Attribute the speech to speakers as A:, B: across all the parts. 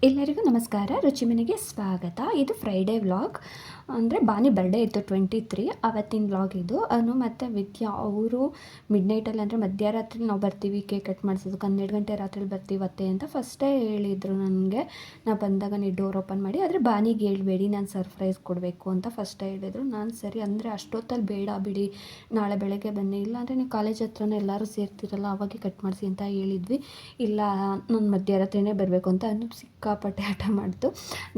A: ಎಲ್ಲರಿಗೂ ನಮಸ್ಕಾರ. ರುಚಿ ಮನೆಗೆ ಸ್ವಾಗತ. ಇದು ಫ್ರೈಡೇ ವ್ಲಾಗ್. ಅಂದರೆ ಬಾನಿ ಬರ್ಡೇ ಇತ್ತು 23 ಅವತ್ತಿನ ವ್ಲಾಗ್ ಇದು. ಮತ್ತು ವಿದ್ಯಾ ಅವರು ಮಿಡ್ನೈಟಲ್ಲಿ ಅಂದರೆ ಮಧ್ಯರಾತ್ರಿ ನಾವು ಬರ್ತೀವಿ ಕೇಕ್ ಕಟ್ ಮಾಡಿಸೋದಕ್ಕೆ 12 ಗಂಟೆ ರಾತ್ರಿ ಬರ್ತೀವತ್ತೆ ಅಂತ ಫಸ್ಟೇ ಹೇಳಿದರು ನನಗೆ. ನಾ ಬಂದಾಗ ನೀವು ಡೋರ್ ಓಪನ್ ಮಾಡಿ, ಆದರೆ ಬಾನಿಗೆ ಹೇಳ್ಬೇಡಿ, ನಾನು ಸರ್ಪ್ರೈಸ್ ಕೊಡಬೇಕು ಅಂತ ಫಸ್ಟೇ ಹೇಳಿದರು. ನಾನು ಸರಿ ಅಂದರೆ ಅಷ್ಟೊತ್ತಲ್ಲಿ ಬೇಡ ಬಿಡಿ, ನಾಳೆ ಬೆಳಗ್ಗೆ ಬನ್ನಿ, ಇಲ್ಲಾಂದರೆ ನೀವು ಕಾಲೇಜ್ ಹತ್ರನೇ ಎಲ್ಲರೂ ಸೇರ್ತಿರಲ್ಲ ಅವಾಗೆ ಕಟ್ ಮಾಡಿಸಿ ಅಂತ ಹೇಳಿದ್ವಿ. ಇಲ್ಲ ನಾನು ಮಧ್ಯರಾತ್ರಿನೇ ಬರಬೇಕು ಅಂತ ಸಿಕ್ಕಾಪಟ್ಟೆ ಹಠ ಮಾಡ್ತು.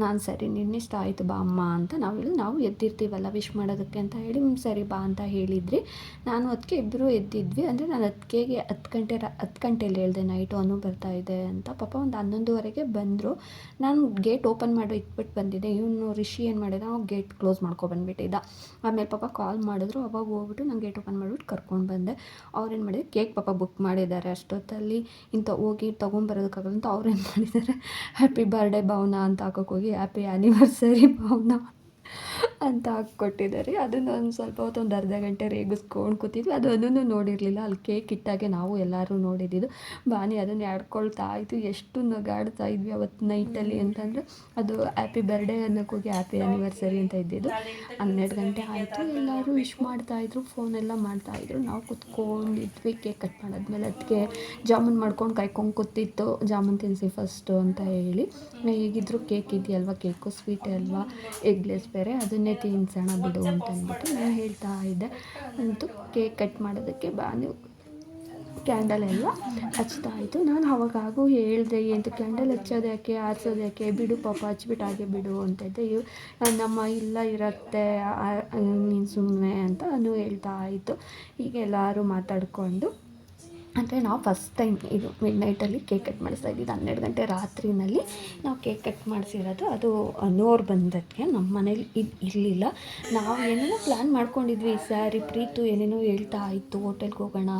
A: ನಾನು ಸರಿ ನಿನ್ನಿಷ್ಟ ಆಯಿತು ಬಾ ಅಮ್ಮ ಅಂತ ನಾವು ಎದ್ದಿರ್ತೀವಲ್ಲ ವಿಶ್ ಮಾಡೋದಕ್ಕೆ ಅಂತ ಹೇಳಿ ಸರಿ ಬಾ ಅಂತ ಹೇಳಿದ್ರಿ. ನಾನು ಅದಕ್ಕೆ ಇಬ್ಬರು ಎದ್ದಿದ್ವಿ. ಅಂದರೆ ನಾನು 10 ಗಂಟೆಯಲ್ಲಿ ಹೇಳಿದೆ ನೈಟು ಅನು ಬರ್ತಾ ಇದೆ ಅಂತ. ಪಾಪ ಒಂದು 11:15 ಬಂದರು. ನಾನು ಗೇಟ್ ಓಪನ್ ಮಾಡಿ ಇಟ್ಬಿಟ್ಟು ಬಂದಿದ್ದೆ. ಇವನು ರಿಷಿ ಏನು ಮಾಡಿದ, ನಾವು ಗೇಟ್ ಕ್ಲೋಸ್ ಮಾಡ್ಕೊಬಂದ್ಬಿಟ್ಟಿದ್ದ. ಆಮೇಲೆ ಪಾಪ ಕಾಲ್ ಮಾಡಿದ್ರು, ಅವಾಗ ಹೋಗ್ಬಿಟ್ಟು ನಾನು ಗೇಟ್ ಓಪನ್ ಮಾಡಿಬಿಟ್ಟು ಕರ್ಕೊಂಡು ಬಂದೆ. ಅವ್ರೇನು ಮಾಡಿದ್ರು, ಕೇಕ್ ಪಾಪ ಬುಕ್ ಮಾಡಿದ್ದಾರೆ ಅಷ್ಟೊತ್ತಲ್ಲಿ ಹೋಗಿ ತೊಗೊಂಬರೋದಕ್ಕಾಗಲ್ಲ ಅಂತ ಅವ್ರೇನು ಮಾಡಿದ್ದಾರೆ, ಹ್ಯಾಪಿ ಬರ್ಡೇ ಭಾವನಾ ಅಂತ ಹಾಕೋಕ್ಕೋಗಿ ಹ್ಯಾಪಿ ಆ್ಯನಿವರ್ಸರಿ ಭಾವನಾ ಅಂತ ಹಾಕ್ಕೊಟ್ಟಿದ್ದಾರೆ. ಅದನ್ನು ಒಂದು ಸ್ವಲ್ಪ ಹೊತ್ತು ಒಂದು ಅರ್ಧ ಗಂಟೆ ರೇಗಿಸ್ಕೊಂಡು ಕೂತಿದ್ವಿ. ಅದನ್ನು ನೋಡಿರಲಿಲ್ಲ. ಅಲ್ಲಿ ಕೇಕ್ ಇಟ್ಟಾಗೆ ನಾವು ಎಲ್ಲರೂ ನೋಡಿದ್ದು. ಬಾನಿ ಅದನ್ನು ಆಡ್ಕೊಳ್ತಾ ಇತ್ತು. ಎಷ್ಟು ನಗಾಡ್ತಾ ಇದ್ವಿ ಅವತ್ತು ನೈಟಲ್ಲಿ ಅಂತಂದರೆ, ಅದು ಹ್ಯಾಪಿ ಬರ್ಡೇ ಅನ್ನೋಕ್ಕೋಗಿ ಹ್ಯಾಪಿ ಆ್ಯನಿವರ್ಸರಿ ಅಂತ ಇದ್ದಿದ್ದು. 12 ಗಂಟೆ ಆಯಿತು. ಎಲ್ಲರೂ ವಿಶ್ ಮಾಡ್ತಾಯಿದ್ರು, ಫೋನೆಲ್ಲ ಮಾಡ್ತಾಯಿದ್ರು. ನಾವು ಕೂತ್ಕೊಂಡಿದ್ವಿ ಕೇಕ್ ಕಟ್ ಮಾಡಾದ್ಮೇಲೆ. ಅದಕ್ಕೆ ಜಾಮೂನ್ ಮಾಡ್ಕೊಂಡು ಕಾಯ್ಕೊಂಡು ಕೂತಿತ್ತು, ಜಾಮೂನ್ ತಿನ್ನಿಸಿ ಫಸ್ಟು ಅಂತ ಹೇಳಿ. ಹೇಗಿದ್ರು ಕೇಕ್ ಇದೆಯಲ್ವ, ಕೇಕು ಸ್ವೀಟೇ ಅಲ್ವಾ, ಎಗ್ಲೆಸ್ ಬೇರೆ, ಅದನ್ನೇ ತಿನ್ಸೋಣ ಬಿಡು ಅಂತ ಅಂದ್ಬಿಟ್ಟು ನಾನು ಹೇಳ್ತಾ ಇದ್ದೆ. ಅಂತೂ ಕೇಕ್ ಕಟ್ ಮಾಡೋದಕ್ಕೆ ಬಾನು ಕ್ಯಾಂಡಲ್ ಎಲ್ಲ ಹಚ್ತಾ ಇತ್ತು. ನಾನು ಅವಾಗೂ ಹೇಳಿದೆ, ಎಂತ ಕ್ಯಾಂಡಲ್ ಹಚ್ಚೋದು ಯಾಕೆ, ಆರಿಸೋದು ಯಾಕೆ, ಬಿಡು ಪಾಪ ಹಚ್ಬಿಟ್ಟು ಹಾಗೆ ಬಿಡು ಅಂತ ಇದ್ದೆ. ನಮ್ಮ ಇಲ್ಲ ಇರುತ್ತೆ ನೀನು ಸುಮ್ಮನೆ ಅಂತ ನಾನು ಹೇಳ್ತಾ ಇತ್ತು. ಈಗ ಎಲ್ಲರೂ ಮಾತಾಡಿಕೊಂಡು, ಅಂದರೆ ನಾವು ಫಸ್ಟ್ ಟೈಮ್ ಇದು ಮಿಡ್ನೈಟಲ್ಲಿ ಕೇಕ್ ಕಟ್ ಮಾಡಿಸ್ತಾ ಇದ್ದಿದ್ದು. 12 ಗಂಟೆ ರಾತ್ರಿನಲ್ಲಿ ನಾವು ಕೇಕ್ ಕಟ್ ಮಾಡಿಸಿರೋದು. ಅದು ಅನ್ನೋರು ಬಂದಕ್ಕೆ ನಮ್ಮ ಮನೇಲಿ ಇರಲಿಲ್ಲ. ನಾವು ಏನೇನೋ ಪ್ಲ್ಯಾನ್ ಮಾಡ್ಕೊಂಡಿದ್ವಿ. ಸ್ಯಾರಿ ಪ್ರೀತು ಏನೇನೋ ಹೇಳ್ತಾ ಇತ್ತು, ಹೋಟೆಲ್ಗೆ ಹೋಗೋಣ,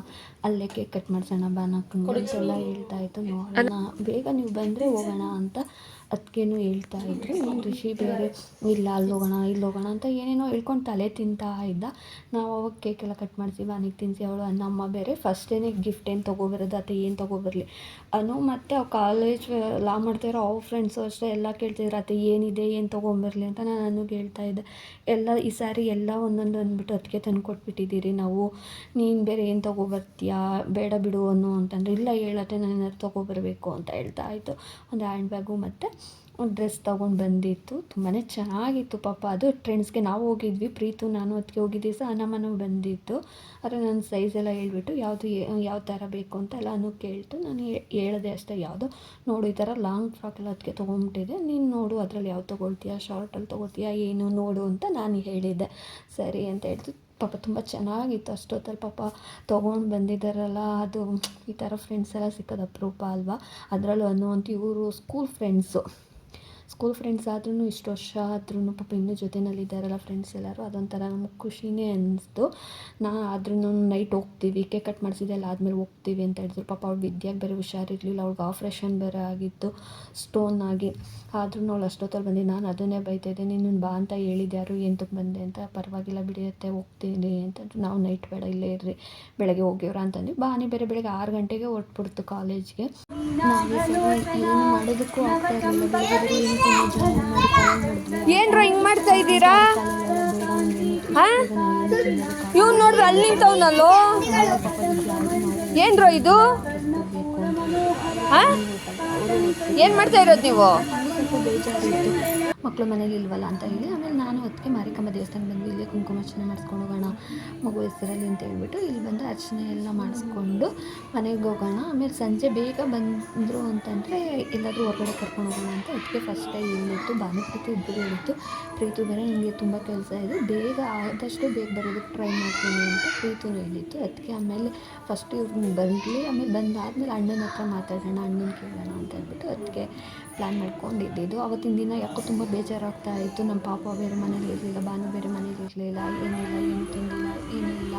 A: ಅಲ್ಲೇ ಕೇಕ್ ಕಟ್ ಮಾಡಿಸೋಣ ಬಾನಕ್ಕಂಗೆ ಅಂತೆಲ್ಲ ಹೇಳ್ತಾ ಇತ್ತು. ನೋಡೋಣ ಬೇಗ ನೀವು ಬಂದರೆ ಹೋಗೋಣ ಅಂತ ಅದಕ್ಕೇನು ಹೇಳ್ತಾ ಇದ್ರು. ರಿಷಿ ಬೇರೆ ಇಲ್ಲ ಅಲ್ಲಿ ಹೋಗೋಣ ಇಲ್ಲಿ ಹೋಗೋಣ ಅಂತ ಏನೇನೋ ಹೇಳ್ಕೊಂಡು ತಲೆ ತಿಂತಾ ಇದ್ದ. ನಾವು ಅವಾಗ ಕೇಕೆಲ್ಲ ಕಟ್ ಮಾಡಿಸಿ ಬಾನಿಗೆ ತಿನ್ನಿಸಿ, ಅವಳು ನಮ್ಮ ಬೇರೆ ಫಸ್ಟೇ ಗಿಫ್ಟ್ ಏನು ತೊಗೊಬರೋದು ಅಥವಾ ಏನು ತೊಗೊಬರಲಿ ಅನು ಮತ್ತು ಅವ್ರು ಕಾಲೇಜ್ ಲಾ ಮಾಡ್ತಾಯಿರೋ ಅವ್ರ ಫ್ರೆಂಡ್ಸು ಅಷ್ಟೇ ಎಲ್ಲ ಕೇಳ್ತಿದ್ರು, ಅಥವಾ ಏನಿದೆ ಏನು ತೊಗೊಂಬರಲಿ ಅಂತ. ನಾನು ನನಗೆ ಹೇಳ್ತಾ ಇದ್ದೆ, ಎಲ್ಲ ಈ ಸಾರಿ ಎಲ್ಲ ಒಂದೊಂದು ಅಂದ್ಬಿಟ್ಟು ಅದಕ್ಕೆ ತಂದು ಕೊಟ್ಬಿಟ್ಟಿದ್ದೀರಿ ನಾವು, ನೀನು ಬೇರೆ ಏನು ತೊಗೊಬರ್ತೀಯಾ, ಬೇಡ ಬಿಡು ಅನ್ನೋ ಅಂತಂದರೆ, ಇಲ್ಲ ಹೇಳತ್ತೆ ನಾನು ಏನಾದ್ರು ತೊಗೊಬರಬೇಕು ಅಂತ ಹೇಳ್ತಾ ಇತ್ತು. ಒಂದು ಹ್ಯಾಂಡ್ ಬ್ಯಾಗು ಮತ್ತು ಒಂದು ಡ್ರೆಸ್ ತೊಗೊಂಡು ಬಂದಿತ್ತು. ತುಂಬಾ ಚೆನ್ನಾಗಿತ್ತು ಪಾಪ. ಅದು ಟ್ರೆಂಡ್ಸ್ಗೆ ನಾವು ಹೋಗಿದ್ವಿ, ಪ್ರೀತು ನಾನು ಅದಕ್ಕೆ ಹೋಗಿದ್ವಿ ಸಹ. ನಮ್ಮನೂ ಬಂದಿತ್ತು. ಆದರೆ ನನ್ನ ಸೈಜೆಲ್ಲ ಹೇಳ್ಬಿಟ್ಟು ಯಾವ ಥರ ಬೇಕು ಅಂತ ಎಲ್ಲನೂ ಕೇಳ್ತು. ನಾನು ಹೇಳಿದೆ ಅಷ್ಟೇ, ಯಾವುದೋ ನೋಡು ಈ ಥರ ಲಾಂಗ್ ಫ್ರಾಕೆಲ್ಲ ಅದಕ್ಕೆ ತೊಗೊಂಬಿಟ್ಟಿದೆ, ನೀನು ನೋಡು ಅದರಲ್ಲಿ ಯಾವ್ದು ತೊಗೊಳ್ತೀಯಾ, ಶಾರ್ಟಲ್ಲಿ ತೊಗೋತೀಯಾ ಏನು ನೋಡು ಅಂತ ನಾನು ಹೇಳಿದ್ದೆ. ಸರಿ ಅಂತ ಹೇಳ್ತು. ಪಾಪ ತುಂಬ ಚೆನ್ನಾಗಿತ್ತು. ಅಷ್ಟೊತ್ತಲ್ಲಿ ಪಾಪ ತೊಗೊಂಡು ಬಂದಿದ್ದಾರಲ್ಲ, ಅದು ಈ ಥರ ಫ್ರೆಂಡ್ಸ್ ಎಲ್ಲ ಸಿಕ್ಕೋದು ಅಪರೂಪ ಅಲ್ವಾ. ಅದರಲ್ಲೂ ಅನ್ನುವಂಥ ಇವರು ಸ್ಕೂಲ್ ಫ್ರೆಂಡ್ಸ್ ಆದ್ರೂ ಇಷ್ಟು ವರ್ಷ ಆದ್ರೂ ಪಾಪ ಇನ್ನೂ ಜೊತೆಯಲ್ಲಿದ್ದಾರಲ್ಲ ಫ್ರೆಂಡ್ಸ್ ಎಲ್ಲರೂ, ಅದೊಂಥರ ನಮಗೆ ಖುಷಿನೇ ಅನ್ನಿಸ್ತು. ಆದ್ರೂ ನೈಟ್ ಹೋಗ್ತೀವಿ, ಕೇಕ್ ಕಟ್ ಮಾಡಿಸಿದೆಲ್ಲ ಆದಮೇಲೆ ಹೋಗ್ತೀವಿ ಅಂತ ಹೇಳಿದ್ರು. ಪಾಪ ಅವ್ಳು ವಿದ್ಯಾಗೆ ಬೇರೆ ಹುಷಾರಿರಲಿಲ್ಲ, ಅವ್ಳಿಗೆ ಆಪ್ರೇಷನ್ ಬೇರೆ ಆಗಿತ್ತು ಸ್ಟೋನ್ ಆಗಿ. ಆದ್ರೂ ಅವಳು ಅಷ್ಟೊತ್ತಲ್ಲಿ ಬಂದು ನಾನು ಅದನ್ನೇ ಬೈತಾಯಿದ್ದೆ, ನೀನು ಬಾ ಅಂತ ಹೇಳಿದ್ದು ಯಾರು, ಎಂತಕ್ಕೆ ಬಂದೆ ಅಂತ. ಪರವಾಗಿಲ್ಲ ಬಿಡಿಯುತ್ತೆ ಹೋಗ್ತೀನಿ ಅಂತಂದ್ರು. ನಾವು ನೈಟ್ ಬೇಡ ಇಲ್ಲೇ ಇರ್ರಿ, ಬೆಳಗ್ಗೆ ಹೋಗಿವ್ರ ಅಂತಂದ್ವಿ. ಬಾನಿ ಬೇರೆ ಬೆಳಗ್ಗೆ 6 ಗಂಟೆಗೆ ಹೊರಟ್ಬಿಡ್ತು ಕಾಲೇಜ್ಗೆ. ಏನು ಮಾಡೋದಕ್ಕೂ ಆಗ್ತಾ ಇರಲಿಲ್ಲ.
B: ಏನ್ರ ಹಿಂಗ್ ಮಾಡ್ತಾ ಇದ್ದೀರಾ? ಇವ್ ನೋಡ್ರಿ ಅಲ್ಲಿ ನಿಂತವ್ನಲ್ಲೋ, ಏನ್ರ ಇದು? ಏನ್ ಮಾಡ್ತಾ ಇರೋದು ನೀವು?
A: ಮಕ್ಕಳು ಮನೇಲಿ ಇಲ್ವಲ್ಲ ಅಂತ ಹೇಳಿ ಆಮೇಲೆ ನಾನು ಅದಕ್ಕೆ ಮಾರಿಕಮ್ಮ ದೇವಸ್ಥಾನ ಬಂದ್ವಿ. ಇಲ್ಲಿ ಕುಂಕುಮಾರ್ಚನೆ ಮಾಡಿಸ್ಕೊಂಡು ಹೋಗೋಣ ಮಗು ಹೆಸರಲ್ಲಿ ಅಂತ ಹೇಳ್ಬಿಟ್ಟು ಇಲ್ಲಿ ಬಂದು ಅರ್ಚನೆ ಎಲ್ಲ ಮಾಡಿಸ್ಕೊಂಡು ಮನೆಗೆ ಹೋಗೋಣ. ಆಮೇಲೆ ಸಂಜೆ ಬೇಗ ಬಂದರು ಅಂತಂದರೆ ಎಲ್ಲಾದರೂ ಹೊರಗಡೆ ಕರ್ಕೊಂಡು ಹೋಗೋಣ ಅಂತ ಅದಕ್ಕೆ ಫಸ್ಟೇ ಹೇಳಿತ್ತು. ಪ್ರೀತು ಇಬ್ಬರು ಹೇಳಿತ್ತು. ಪ್ರೀತು ಬೇರೆ ನನಗೆ ತುಂಬ ಕೆಲಸ ಇದೆ, ಆದಷ್ಟು ಬೇಗ ಬರೋದಕ್ಕೆ ಟ್ರೈ ಮಾಡ್ತೀನಿ ಅಂತ ಪ್ರೀತುನೂ ಹೇಳಿತ್ತು. ಅದಕ್ಕೆ ಆಮೇಲೆ ಫಸ್ಟ್ ಇವ್ರು ಬರಲಿ, ಆಮೇಲೆ ಬಂದಾದಮೇಲೆ ಅಣ್ಣನ ಹತ್ರ ಮಾತಾಡೋಣ, ಅಣ್ಣನ ಕೇಳೋಣ ಅಂತ ಹೇಳ್ಬಿಟ್ಟು ಅದಕ್ಕೆ ಪ್ಲ್ಯಾನ್ ಮಾಡ್ಕೊಂಡಿದ್ದು. ಅವತ್ತಿನ ದಿನ ಯಾಕೋ ತುಂಬ ಬೇಜಾರಾಗ್ತಾ ಇತ್ತು. ನಮ್ಮ ಪಾಪ ಬೇರೆ ಮನೇಲಿ ಇರಲಿಲ್ಲ, ಬಾನು ಬೇರೆ ಮನೇಲಿ ಇರಲಿಲ್ಲ, ಏನು ತಿಂದಿಲ್ಲ ಏನಿಲ್ಲ.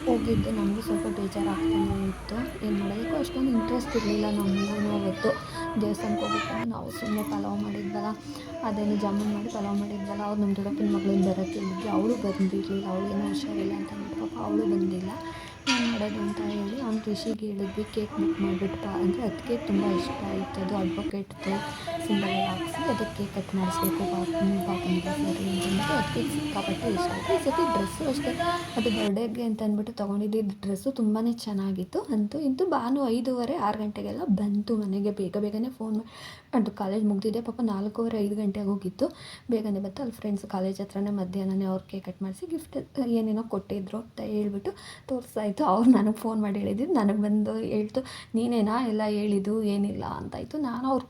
A: ಹೋಗಿದ್ದು ನಮಗೂ ಸ್ವಲ್ಪ ಬೇಜಾರಾಗ್ತಾನೆ ಇತ್ತು. ಏನು ಮಾಡೋದಕ್ಕೂ ಅಷ್ಟೊಂದು ಇಂಟ್ರೆಸ್ಟ್ ಇರಲಿಲ್ಲ ನಮಗೂ. ಅವತ್ತು ದೇವಸ್ಥಾನಕ್ಕೆ ಹೋಗ್ಬಿಟ್ಟು ನಾವು ಸುಮ್ಮನೆ ಪಲಾವ್ ಮಾಡಿದ್ವಲ್ಲ, ಅದೇನು ಜಾಮೂನ್ ಮಾಡಿ ಪಲಾವ್ ಮಾಡಿದ್ವಲ್ಲ, ಅವ್ರು ನಮ್ಮ ದೊಡ್ಡಪ್ಪನ ಮಗಳಿಂದ ಬರೋಕ್ಕೆ ಹೇಳಿದ್ವಿ. ಅವಳು ಬಂದಿರಲಿಲ್ಲ, ಅವಳೇನೋ ಹುಷಾರಿಲ್ಲ ಅಂತ ಅಂದ್ಬಿಟ್ಟು ಪಾಪ ಅವಳು ಬಂದಿಲ್ಲ. ಏನು ಮಾಡೋದು ಅಂತ ಹೇಳಿ ಅವ್ನು ರಿಷಿಗೆ ಹೇಳಿದ್ವಿ ಕೇಕ್ ಬುಕ್ ಮಾಡಿಬಿಟ್ಟು ಅಂದರೆ ಅದಕ್ಕೆ ತುಂಬ ಇಷ್ಟ ಆಯಿತು. ಅದು ಅಡ್ವೊಕೇಟ್ದು ಸಿಂಬಲ್ ಎಲ್ಲ ಹಾಕ್ಸಿ ಅದಕ್ಕೆ ಕೇಕ್ ಕಟ್ ಮಾಡಿಸ್ಬೇಕು ಪಾಪನಿಗೆ ಸರಿ ಅಂತಂದ್ಬಿಟ್ಟು ಅದಕ್ಕೆ ಸಿಕ್ಕಾಪಟ್ಟೆ ಇಷ್ಟ ಆಯಿತು. ಈ ಸತಿ ಡ್ರೆಸ್ಸು ಅಷ್ಟೇ, ಅದು ಬರ್ಡೇಗೆ ಅಂತ ಅಂದ್ಬಿಟ್ಟು ತೊಗೊಂಡಿದ್ದು ಡ್ರೆಸ್ಸು ತುಂಬಾ ಚೆನ್ನಾಗಿತ್ತು. ಅಂತೂ ಇಂತೂ ಭಾನು 5:30 6 ಗಂಟೆಗೆಲ್ಲ ಬಂತು ಮನೆಗೆ. ಬೇಗನೆ ಫೋನ್ ಅದು ಕಾಲೇಜ್ ಮುಗಿದಿದೆ ಪಾಪ 4:30 5 ಗಂಟೆಗೆ ಹೋಗಿತ್ತು. ಬೇಗನೆ ಬಂತು. ಅಲ್ಲಿ ಫ್ರೆಂಡ್ಸ್ ಕಾಲೇಜ್ ಹತ್ರನೇ ಮಧ್ಯಾಹ್ನನೇ ಅವ್ರು ಕೇಕ್ ಕಟ್ ಮಾಡಿಸಿ ಗಿಫ್ಟ್ ಏನೇನೋ ಕೊಟ್ಟಿದ್ರು ಅಂತ ಹೇಳ್ಬಿಟ್ಟು ತೋರಿಸ್ತಾಯಿತ್ತು. ಅವ್ರು ನನಗೆ ಫೋನ್ ಮಾಡಿ ಹೇಳಿದ್ರು, ನನಗೆ ಬಂದು ಹೇಳ್ತು ನೀನೇನಾ ಎಲ್ಲ ಹೇಳಿದ್ದು ಏನಿಲ್ಲ ಅಂತಾಯಿತು. ನಾನು ಅವ್ರು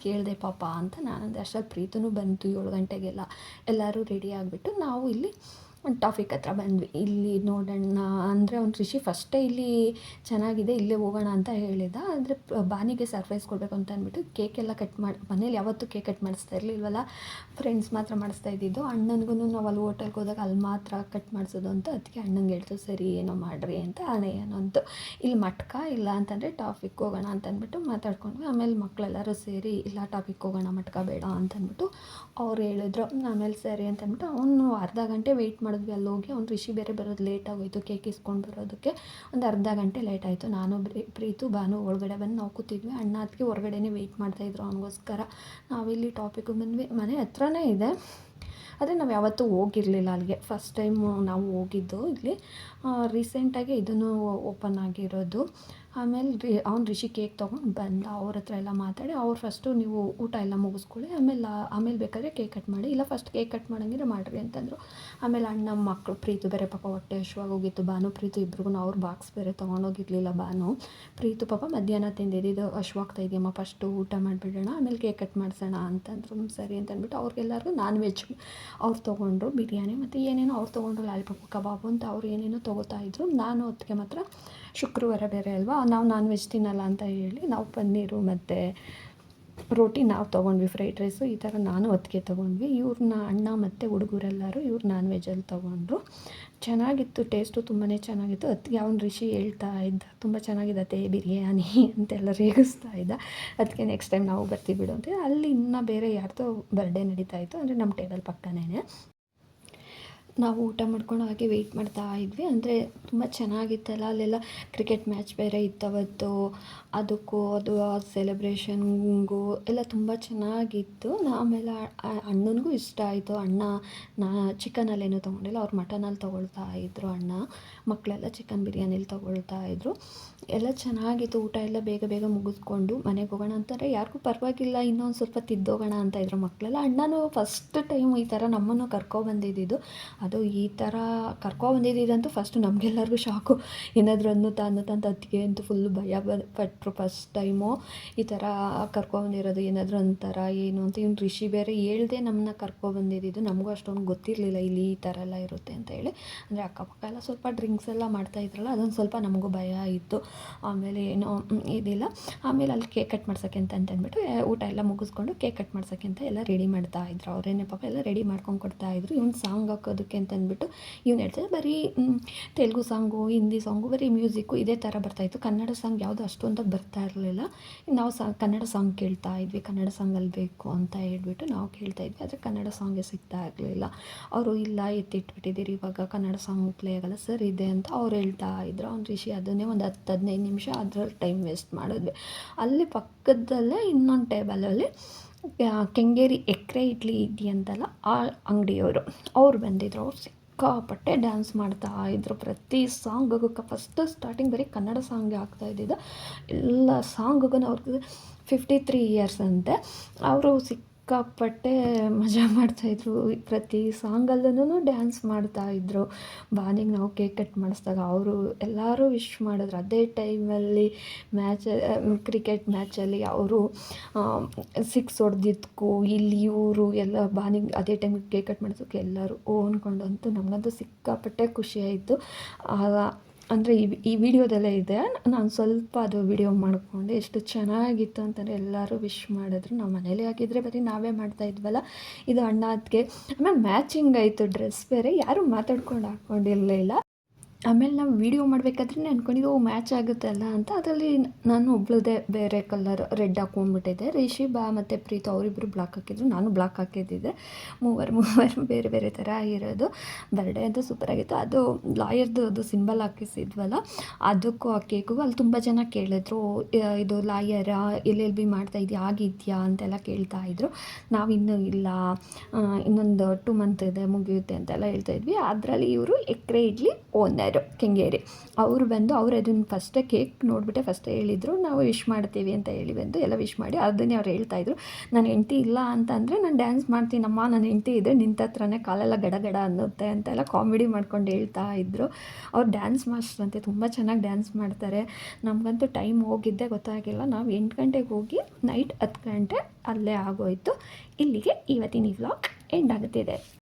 A: ಕೇಳಿದೆ ಪಾಪ ಅಂತ ನಾನಂದೆ. ಅಷ್ಟರಲ್ಲಿ ಪ್ರೀತನೂ ಬಂತು 7 ಗಂಟೆಗೆಲ್ಲ. ಎಲ್ಲರೂ ರೆಡಿ ಆಗಿಬಿಟ್ಟು ನಾವು ಇಲ್ಲಿ ಟಾಫಿಕ್ ಹತ್ರ ಬಂದ್ವಿ. ಇಲ್ಲಿ ನೋಡೋಣ ಅಂದರೆ ಅವ್ನು ರಿಷಿ ಫಸ್ಟೇ ಇಲ್ಲಿ ಚೆನ್ನಾಗಿದೆ ಇಲ್ಲೇ ಹೋಗೋಣ ಅಂತ ಹೇಳಿದ. ಅಂದರೆ ಬಾನಿಗೆ ಸರ್ಪ್ರೈಸ್ ಕೊಡಬೇಕು ಅಂತ ಅಂದ್ಬಿಟ್ಟು ಕೇಕೆಲ್ಲ ಕಟ್ ಮಾಡಿ, ಮನೇಲಿ ಯಾವತ್ತೂ ಕೇಕ್ ಕಟ್ ಮಾಡಿಸ್ತಾ ಇರಲಿಲ್ವಲ್ಲ, ಫ್ರೆಂಡ್ಸ್ ಮಾತ್ರ ಮಾಡಿಸ್ತಾ ಇದ್ದಿದ್ದು. ಅಣ್ಣನಿಗೂ ನಾವು ಅಲ್ಲಿ ಹೋಟೆಲ್ಗೆ ಹೋದಾಗ ಅಲ್ಲಿ ಮಾತ್ರ ಕಟ್ ಮಾಡಿಸೋದು ಅಂತ ಅದಕ್ಕೆ ಅಣ್ಣಂಗೆ ಹೇಳ್ತು ಸರಿ ಏನೋ ಮಾಡಿರಿ ಅಂತ. ಏನೋ ಅಂತು. ಇಲ್ಲಿ ಮಟ್ಕ ಇಲ್ಲ ಅಂತಂದರೆ ಟಾಫಿಕ್ ಹೋಗೋಣ ಅಂತಂದ್ಬಿಟ್ಟು ಮಾತಾಡ್ಕೊಂಡ್ವಿ. ಆಮೇಲೆ ಮಕ್ಕಳೆಲ್ಲರೂ ಸೇರಿ ಇಲ್ಲ ಟಾಪಿಕ್ ಹೋಗೋಣ ಮಟ್ಕ ಬೇಡ ಅಂತಂದ್ಬಿಟ್ಟು ಅವ್ರು ಹೇಳಿದ್ರು. ಆಮೇಲೆ ಸರಿ ಅಂತಂದ್ಬಿಟ್ಟು ಅವನು ಅರ್ಧ ಗಂಟೆ ವೆಯ್ಟ್ ಮಾಡಿದ್ವಿ ಅಲ್ಲಿ ಹೋಗಿ. ಅವ್ನು ರಿಷಿ ಬೇರೆ ಬರೋದು ಲೇಟ್ ಆಗೋಯಿತು, ಕೇಕ್ ಇಸ್ಕೊಂಡು ಬರೋದಕ್ಕೆ ಒಂದು ಅರ್ಧ ಗಂಟೆ ಲೇಟ್ ಆಯಿತು. ನಾನು ಪ್ರೀತು ಬಾನು ಒಳಗಡೆ ಬಂದು ನಾವು ಕೂತಿದ್ವಿ. ಅಣ್ಣ ಅದಕ್ಕೆ ಹೊರಗಡೆನೇ ವೆಯ್ಟ್ ಮಾಡ್ತಾಯಿದ್ರು ಅವನಿಗೋಸ್ಕರ. ನಾವಿಲ್ಲಿ ಟಾಪಿಕ್ಗೆ ಬಂದ್ವಿ. ಮನೆ ಹತ್ರನೇ ಇದೆ, ಆದರೆ ನಾವು ಯಾವತ್ತೂ ಹೋಗಿರಲಿಲ್ಲ ಅಲ್ಲಿಗೆ. ಫಸ್ಟ್ ಟೈಮು ನಾವು ಹೋಗಿದ್ದು ಇಲ್ಲಿ. ರೀಸೆಂಟಾಗಿ ಇದನ್ನು ಓಪನ್ ಆಗಿರೋದು. ಆಮೇಲೆ ಅವ್ನು ರಿಷಿ ಕೇಕ್ ತೊಗೊಂಡು ಬಂದ. ಅವ್ರ ಹತ್ರ ಎಲ್ಲ ಮಾತಾಡಿ ಅವ್ರು ಫಸ್ಟು ನೀವು ಊಟ ಎಲ್ಲ ಮುಗಿಸ್ಕೊಳ್ಳಿ, ಆಮೇಲೆ ಬೇಕಾದರೆ ಕೇಕ್ ಕಟ್ ಮಾಡಿ, ಇಲ್ಲ ಫಸ್ಟ್ ಕೇಕ್ ಕಟ್ ಮಾಡೋಂಗಿದ್ರೆ ಮಾಡಿರಿ ಅಂತಂದರು. ಆಮೇಲೆ ಅಣ್ಣ ಮಕ್ಕಳು ಪ್ರೀತು ಬೇರೆ ಪಾಪ ಹೊಟ್ಟೆ ಹಶ್ವಾಗಿ ಹೋಗಿತ್ತು. ಭಾನು ಪ್ರೀತು ಇಬ್ರಿಗೂ ಅವ್ರ ಬಾಕ್ಸ್ ಬೇರೆ ತೊಗೊಂಡೋಗಿರಲಿಲ್ಲ ಭಾನು. ಪ್ರೀತು ಪಾಪ ಮಧ್ಯಾಹ್ನ ತಿಂದಿದ್ದು ಹಶ್ವಾಗ್ತಾ ಇದೆಯಮ್ಮ ಫಸ್ಟು ಊಟ ಮಾಡಿಬಿಡೋಣ ಆಮೇಲೆ ಕೇಕ್ ಕಟ್ ಮಾಡಿಸೋಣ ಅಂತಂದರು. ಸರಿ ಅಂತಂದ್ಬಿಟ್ಟು ಅವ್ರಿಗೆಲ್ಲರಿಗೂ ನಾನ್ ವೆಜ್ ಅವ್ರು ತೊಗೊಂಡ್ರು ಬಿರಿಯಾನಿ ಮತ್ತು ಏನೇನೋ ಅವ್ರು ತೊಗೊಂಡ್ರು ಲಾಲಿಪಾಪು ಕಬಾಬು ಅಂತ ಅವ್ರು ಏನೇನೋ ತೊಗೋತಾಯಿದ್ರು. ನಾನು ಹೊತ್ತಿಗೆ ಮಾತ್ರ ಶುಕ್ರವಾರ ಬೇರೆ ಅಲ್ವಾ, ನಾವು ನಾನ್ ವೆಜ್ ತಿನ್ನಲ್ಲ ಅಂತ ಹೇಳಿ ನಾವು ಪನ್ನೀರು ಮತ್ತು ರೋಟಿ ನಾವು ತೊಗೊಂಡ್ವಿ, ಫ್ರೈಡ್ ರೈಸು ಈ ಥರ ನಾನು ಹೊತ್ತಿಗೆ ತೊಗೊಂಡ್ವಿ. ಇವ್ರನ್ನ ಅಣ್ಣ ಮತ್ತು ಹುಡುಗರೆಲ್ಲರೂ ಇವ್ರು ನಾನ್ ವೆಜ್ಜಲ್ಲಿ ತೊಗೊಂಡ್ರು. ಚೆನ್ನಾಗಿತ್ತು, ಟೇಸ್ಟು ತುಂಬಾ ಚೆನ್ನಾಗಿತ್ತು. ಅದಕ್ಕೆ ಅವ್ನು ರಿಷಿ ಹೇಳ್ತಾ ಇದ್ದ ತುಂಬ ಚೆನ್ನಾಗಿದತ್ತೆ ಬಿರಿಯಾನಿ ಅಂತೆಲ್ಲ ರೇಗಿಸ್ತಾ ಇದ್ದ. ಅದಕ್ಕೆ ನೆಕ್ಸ್ಟ್ ಟೈಮ್ ನಾವು ಬರ್ತೀವಿ ಬಿಡು ಅಂತ. ಅಲ್ಲಿ ಇನ್ನೂ ಬೇರೆ ಯಾರ್ದೋ ಬರ್ಡೇ ನಡೀತಾ ಇತ್ತು, ಅಂದರೆ ನಮ್ಮ ಟೇಬಲ್ ಪಕ್ಕನೇ. ನಾವು ಊಟ ಮಾಡ್ಕೊಂಡು ಹಾಗೆ ವೆಯ್ಟ್ ಮಾಡ್ತಾ ಇದ್ವಿ. ಅಂದರೆ ತುಂಬ ಚೆನ್ನಾಗಿತ್ತಲ್ಲ, ಅಲ್ಲೆಲ್ಲ ಕ್ರಿಕೆಟ್ ಮ್ಯಾಚ್ ಬೇರೆ ಇತ್ತವತ್ತು. ಅದಕ್ಕೂ ಅದು ಸೆಲೆಬ್ರೇಷನ್ಗೂ ಎಲ್ಲ ತುಂಬ ಚೆನ್ನಾಗಿತ್ತು. ಆಮೇಲೆ ಅಣ್ಣನಿಗೂ ಇಷ್ಟ ಆಯಿತು. ಅಣ್ಣ ಚಿಕನಲ್ಲೇನೂ ತೊಗೊಂಡಿಲ್ಲ, ಅವ್ರು ಮಟನಲ್ಲಿ ತೊಗೊಳ್ತಾ ಇದ್ರು. ಅಣ್ಣ ಮಕ್ಕಳೆಲ್ಲ ಚಿಕನ್ ಬಿರಿಯಾನಿಲಿ ತೊಗೊಳ್ತಾ ಇದ್ರು. ಎಲ್ಲ ಚೆನ್ನಾಗಿತ್ತು. ಊಟ ಎಲ್ಲ ಬೇಗ ಮುಗಿಸ್ಕೊಂಡು ಮನೆಗೆ ಹೋಗೋಣ ಅಂತಾರೆ. ಯಾರಿಗೂ ಪರವಾಗಿಲ್ಲ ಇನ್ನೊಂದು ಸ್ವಲ್ಪ ತಿದ್ದೋಗೋಣ ಅಂತ ಇದ್ರು ಮಕ್ಕಳೆಲ್ಲ. ಅಣ್ಣನೂ ಫಸ್ಟ್ ಟೈಮ್ ಈ ಥರ ನಮ್ಮನ್ನು ಕರ್ಕೊಬಂದಿದ್ದು. ಅದು ಈ ಥರ ಕರ್ಕೊಬಂದಿದ್ದಂತೂ ಫಸ್ಟು ನಮಗೆಲ್ಲರಿಗೂ ಶಾಕು. ಏನಾದರೂ ಅನ್ನುತ್ತಾ ಅಂತ ಅದಕ್ಕೆ ಅಂತೂ ಫುಲ್ಲು ಭಯ ಪಟ್ಟರು ಫಸ್ಟ್ ಟೈಮು ಈ ಥರ ಕರ್ಕೊಬಂದಿರೋದು. ಏನಾದರೂ ಅಂತಾರ ಏನು ಅಂತ. ಇವ್ನು ರಿಷಿ ಬೇರೆ ಹೇಳ್ದೆ ನಮ್ಮನ್ನ ಕರ್ಕೊಬಂದಿದ್ದು. ನಮಗೂ ಅಷ್ಟೊಂದು ಗೊತ್ತಿರಲಿಲ್ಲ ಇಲ್ಲಿ ಈ ಥರ ಎಲ್ಲ ಇರುತ್ತೆ ಅಂತ ಹೇಳಿ. ಅಂದರೆ ಅಕ್ಕಪಕ್ಕ ಎಲ್ಲ ಸ್ವಲ್ಪ ಡ್ರಿಂಕ್ಸ್ ಎಲ್ಲ ಮಾಡ್ತಾಯಿದ್ರಲ್ಲ, ಅದೊಂದು ಸ್ವಲ್ಪ ನಮಗೂ ಭಯ ಇತ್ತು. ಆಮೇಲೆ ಏನೋ ಇದಿಲ್ಲ. ಆಮೇಲೆ ಅಲ್ಲಿ ಕೇಕ್ ಕಟ್ ಮಾಡ್ಸೋಕ್ಕೆ ಅಂತಂದ್ಬಿಟ್ಟು ಊಟ ಎಲ್ಲ ಮುಗಿಸ್ಕೊಂಡು ಕೇಕ್ ಕಟ್ ಮಾಡ್ಸೋಕ್ಕೆ ಅಂತ ಎಲ್ಲ ರೆಡಿ ಮಾಡ್ತಾಯಿದ್ರು. ಅವರೇನೇ ಪಾಪ ಎಲ್ಲ ರೆಡಿ ಮಾಡ್ಕೊಂಡು ಕೊಡ್ತಾಯಿದ್ರು. ಇವ್ನು ಸಾಂಗ್ ಹಾಕೋದಕ್ಕೆ ಅಂತಂದ್ಬಿಟ್ಟು ಇವ್ನು ಹೇಳ್ತಾರೆ ಬರೀ ತೆಲುಗು ಸಾಂಗು ಹಿಂದಿ ಸಾಂಗು ಬರೀ ಮ್ಯೂಸಿಕ್ಕು ಇದೇ ಥರ ಬರ್ತಾಯಿತ್ತು. ಕನ್ನಡ ಸಾಂಗ್ ಯಾವುದು ಅಷ್ಟೊಂದು ಬರ್ತಾ ಇರಲಿಲ್ಲ. ನಾವು ಕನ್ನಡ ಸಾಂಗ್ ಕೇಳ್ತಾ ಇದ್ವಿ. ಕನ್ನಡ ಸಾಂಗಲ್ಲಿ ಬೇಕು ಅಂತ ಹೇಳ್ಬಿಟ್ಟು ನಾವು ಕೇಳ್ತಾ ಇದ್ವಿ. ಆದರೆ ಕನ್ನಡ ಸಾಂಗೇ ಸಿಗ್ತಾ ಇರಲಿಲ್ಲ. ಅವರು ಇಲ್ಲ ಎತ್ತಿಟ್ಬಿಟ್ಟಿದ್ದೀರಿ ಇವಾಗ ಕನ್ನಡ ಸಾಂಗ್ ಪ್ಲೇ ಆಗಲ್ಲ ಸರ್ ಇದೆ ಅಂತ ಅವ್ರು ಹೇಳ್ತಾ ಇದ್ರು. ಅವ್ನು ರಿಷಿ ಅದನ್ನೇ ಒಂದು 10-15 ನಿಮಿಷ ಅದ್ರಲ್ಲಿ ಟೈಮ್ ವೇಸ್ಟ್ ಮಾಡಿದ್ವಿ. ಅಲ್ಲಿ ಪಕ್ಕದಲ್ಲೇ ಇನ್ನೊಂದು ಟೇಬಲಲ್ಲಿ ಕೆಂಗೇರಿ ಎಕ್ಕರೆ ಇಡ್ಲಿ ಇದೆಯಂತಲ್ಲ ಆ ಅಂಗಡಿಯವರು ಅವ್ರು ಬಂದಿದ್ರು. ಅವ್ರು ಸಿಕ್ಕಾಪಟ್ಟೆ ಡ್ಯಾನ್ಸ್ ಮಾಡ್ತಾ ಇದ್ರು. ಪ್ರತಿ ಸಾಂಗಿಗೂ ಫಸ್ಟ್ ಸ್ಟಾರ್ಟಿಂಗ್ ಬರೀ ಕನ್ನಡ ಸಾಂಗ್ಗೆ ಆಗ್ತಾಯಿದ್ದಿದ್ದು. ಎಲ್ಲ ಸಾಂಗಿಗೂ ಅವ್ರಿಗೆ 53 ಇಯರ್ಸ್ ಅಂತೆ. ಅವರು ಸಿಕ್ಕಾಪಟ್ಟೆ ಮಜಾ ಮಾಡ್ತಾಯಿದ್ರು. ಪ್ರತಿ ಸಾಂಗಲ್ಲೂ ಡ್ಯಾನ್ಸ್ ಮಾಡ್ತಾಯಿದ್ರು. ಬಾನಿಗೆ ನಾವು ಕೇಕ್ ಕಟ್ ಮಾಡಿಸಿದಾಗ ಅವರು ಎಲ್ಲರೂ ವಿಶ್ ಮಾಡಿದ್ರು. ಅದೇ ಟೈಮಲ್ಲಿ ಕ್ರಿಕೆಟ್ ಮ್ಯಾಚಲ್ಲಿ ಅವರು 6 ಹೊಡೆದಿದ್ದಕ್ಕೂ ಇಲ್ಲಿ ಇವರು ಎಲ್ಲ ಬಾನಿಗೆ ಅದೇ ಟೈಮಿಗೆ ಕೇಕ್ ಕಟ್ ಮಾಡಿಸೋಕೆ ಎಲ್ಲರೂ ಅಂದ್ಕೊಂಡಂತೂ ನಮಗಂತೂ ಸಿಕ್ಕಾಪಟ್ಟೆ ಖುಷಿಯಾಯಿತು. ಅಂದರೆ ಈ ವಿಡಿಯೋದಲ್ಲೇ ಇದೆ. ನಾನು ಸ್ವಲ್ಪ ಅದು ವಿಡಿಯೋ ಮಾಡಿಕೊಂಡೆ. ಎಷ್ಟು ಚೆನ್ನಾಗಿತ್ತು ಅಂತಂದರೆ ಎಲ್ಲರೂ ವಿಶ್ ಮಾಡಿದ್ರು. ನಾವು ಮನೇಲಿ ಆಗಿದ್ದರೆ ಬರೀ ನಾವೇ ಮಾಡ್ತಾಯಿದ್ವಲ್ಲ. ಇದು ಅಣ್ಣ ಅದಕ್ಕೆ ಆಮೇಲೆ ಮ್ಯಾಚಿಂಗ್ ಆಯಿತು ಡ್ರೆಸ್ ಬೇರೆ. ಯಾರೂ ಮಾತಾಡ್ಕೊಂಡು ಹಾಕ್ಕೊಂಡಿರಲಿಲ್ಲ. ಆಮೇಲೆ ನಾವು ವೀಡಿಯೋ ಮಾಡಬೇಕಾದ್ರೆ ಅಂದ್ಕೊಂಡಿದ್ದು ಮ್ಯಾಚ್ ಆಗುತ್ತಲ್ಲ ಅಂತ, ಅದರಲ್ಲಿ ನಾನು ಒಬ್ಳದೇ ಬೇರೆ ಕಲರ್ ರೆಡ್ ಹಾಕ್ಕೊಂಡ್ಬಿಟ್ಟಿದ್ದೆ. ರಿಷಿಬಾ ಮತ್ತು ಪ್ರೀತು ಅವರಿಬ್ಬರು ಬ್ಲಾಕ್ ಹಾಕಿದ್ರು, ನಾನು ಬ್ಲಾಕ್ ಹಾಕಿದ್ದಿದ್ದೆ. ಮೂವರು ಬೇರೆ ಬೇರೆ ಥರ ಇರೋದು. ಬರ್ಡೇ ಅಂತೂ ಸೂಪರಾಗಿತ್ತು. ಅದು ಲಾಯರ್ದು ಅದು ಸಿಂಬಲ್ ಹಾಕಿಸಿದ್ವಲ್ಲ, ಅದಕ್ಕೂ ಆ ಕೇಕಿಗೂ ಅಲ್ಲಿ ತುಂಬ ಜನ ಕೇಳಿದ್ರು, ಇದು ಲಾಯರ LLB ಮಾಡ್ತಾಯಿದ್ಯಾ, ಆಗಿದೆಯಾ ಅಂತೆಲ್ಲ ಕೇಳ್ತಾಯಿದ್ರು. ನಾವು ಇನ್ನೂ ಇಲ್ಲ, ಇನ್ನೊಂದು 2 ಮಂತ್ ಇದೆ ಮುಗಿಯುತ್ತೆ ಅಂತೆಲ್ಲ ಹೇಳ್ತಾಯಿದ್ವಿ. ಅದರಲ್ಲಿ ಇವರು ಎಕ್ರೆ ಇಡ್ಲಿ ಓನರು ಕೆಂಗೇರಿ ಅವರು ಬಂದು ಅದನ್ನು ಫಸ್ಟೇ ಕೇಕ್ ನೋಡಿಬಿಟ್ಟೆ ಫಸ್ಟೇ ಹೇಳಿದರು, ನಾವು ವಿಶ್ ಮಾಡ್ತೀವಿ ಅಂತ ಹೇಳಿ ಬಂದು ಎಲ್ಲ ವಿಶ್ ಮಾಡಿ ಅದನ್ನೇ ಅವ್ರು ಹೇಳ್ತಾಯಿದ್ರು. ನನ್ನ ಹೆಂಡ್ತಿ ಇಲ್ಲ ಅಂತಂದರೆ ನಾನು ಡ್ಯಾನ್ಸ್ ಮಾಡ್ತೀನಮ್ಮ, ನನ್ನ ಹೆಂಡ್ತಿ ಇದ್ದರೆ ನಿಂತ ಹತ್ರನೇ ಕಾಲೆಲ್ಲ ಗಡ ಅನ್ನುತ್ತೆ ಅಂತೆಲ್ಲ ಕಾಮಿಡಿ ಮಾಡ್ಕೊಂಡು ಹೇಳ್ತಾ ಇದ್ದರು. ಅವ್ರು ಡ್ಯಾನ್ಸ್ ಮಾಸ್ಟರ್ ಅಂತೆ, ತುಂಬ ಚೆನ್ನಾಗಿ ಡ್ಯಾನ್ಸ್ ಮಾಡ್ತಾರೆ. ನಮಗಂತೂ ಟೈಮ್ ಹೋಗಿದ್ದೇ ಗೊತ್ತಾಗಿಲ್ಲ. ನಾವು 8 ಗಂಟೆಗೆ ಹೋಗಿ ನೈಟ್ 10 ಗಂಟೆ ಅಲ್ಲೇ ಆಗೋಯಿತು. ಇಲ್ಲಿಗೆ ಇವತ್ತಿನ ಈ ವ್ಲಾಗ್ ಎಂಡ್ ಆಗುತ್ತಿದೆ.